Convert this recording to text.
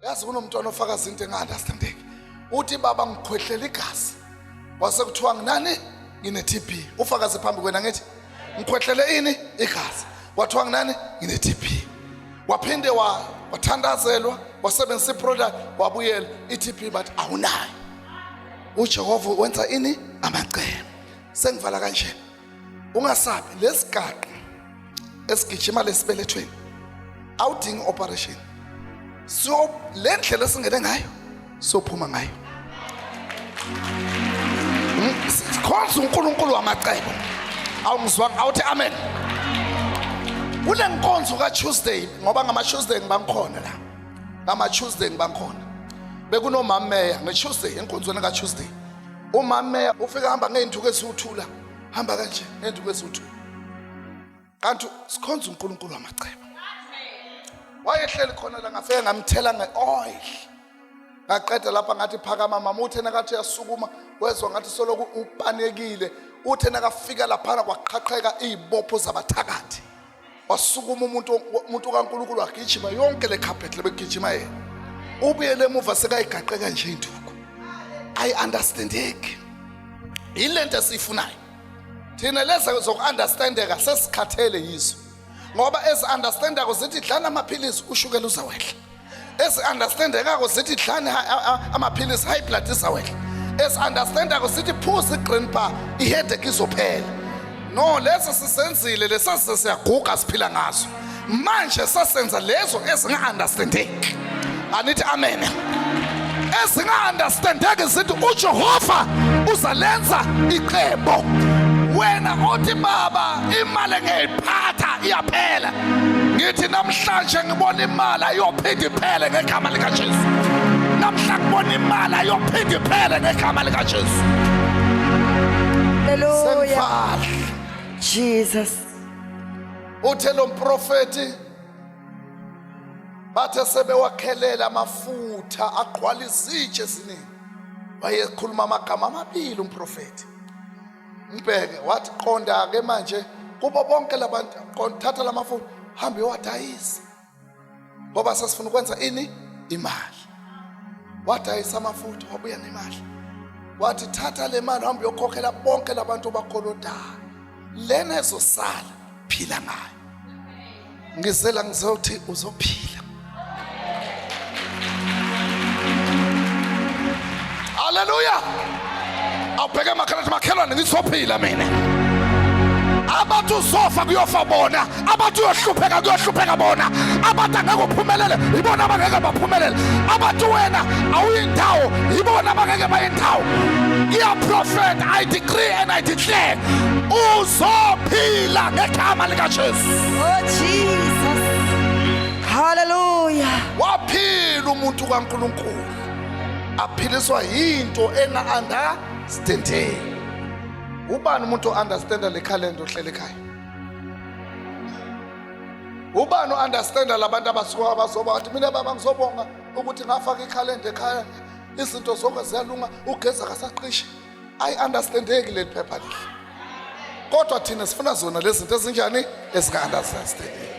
Yazi kunomntwana ofakaza into enga-understandeki. Uthi baba ngikhwehlela igazi. Wase kuthiwa nginani? Ngine-TB. Ufakaze phambi kwena ngithi ngikhwehlele ini? Igazi. Wathiwa nginani? Ngine-TB. Waphinde wathandazelwa, wasebenzisa iproduct, wabuyela i-TB but awunayo. uJehova wenza ini? Amacebo. Sengivala kanje. Ungasabi lesigaqa esigijima lesibelethweni. Awudingi operation. So le ndlela esingene ngayo sophuma ngayo. Sikhonza uNkulunkulu wamacebo. Awungizwanga awuthi amen. Kule nkonzo ka Tuesday ngoba ngama Tuesday ngibangikhona la. Ngama Tuesday ngibangikhona. Bekunomama Meya ngeTuesday enkonzweni ka Tuesday. Umama Meya ufika hamba ngeenduku eziwuthula. Hamba kanje ngeenduku eziwuthula. Kanti sikhonza uNkulunkulu wamacebo. Wayehleli khona la ngafike ngamthela ngeoil. Ngaqeda lapha ngathi phakama mama uthe nakathi yasukuma wezwa ngathi soloku upanekile. Uthe nakafika lapha kwaqhaqheka izibopho zabathakathi. Wasukuma umuntu kaNkulunkulu wagijima yonke le carpet lebegijima yena. Ubuyele emuva sekayigaqeka nje induku. I understandeki. Ilento esifunayo. Thina leza zokunderstandeka sesikhathele yizo. Ngoba ezi-understandako zithi dlana amaphilisi ushukela uzawehla. Ezi-understandekako zithi dlana amaphilisi high blood izawehla. Ezi-understandako zithi phuza i-green bar iheadache izophela. No, leso sisenzile lesase siyaguga siphila ngazo. Manje sasenza lezo ezinga-understandeki. Anithi amen. Ezinga-understandeki zithi uJehova uzalenza icebo. Wena othi baba imali engiyiphatha iyaphela. Ngithi namhlanje ngibona imali ayophinda iphele ngegama lika Jesu. Namhlanje ngibona imali ayophinda iphele ngegama lika Jesu. Hallelujah. Jesus. Uthe lo mprofeti bathe sebewakhelela amafutha aqhwala izitshe eziningi. Wayekhuluma amagama amabili umprofeti. Mbheke wathi qonda ke manje kubo bonke labantu qondatha lamafutha hambe wadayisa. Ngoba sasifuna ukwenza ini? Imali. Wadayisa amafutha wabuya nemali. Wathi thatha le mali hambe uyokhokhela bonke labantu bakholodayo. Lena ezosala phila ngayo. Ngizela ngizothi uzophila. Hallelujah. Awubheke emakhaleni makhelwane ngizophila mina. Abantu uzofa kuyofa bona, abantu uyohlupheka kuyohlupheka bona, abantu angeke uphumelele ibona abangeke baphumelele, abantu wena awuyindawo ibona abangeke bayindawo. Ngiya prophet, I decree and I declare uzophila ngegama lika Jesu. Oh Jesus. Hallelujah. Waphila umuntu kaNkulunkulu aphiliswa into enga-understandeki. Ubani umuntu understanda le calendar ohlele ekhaya? Ubani understanda labantu abasuka abazoba bathi mina baba ngizobonga ukuthi ngafaka ikhalenda ekhaya izinto zonke ziyalunga ugeza kasaqhishi. I understandeki le phepha lihle. Kodwa thina sifuna zona lezi zinto ezinjani ezinga-understandeki.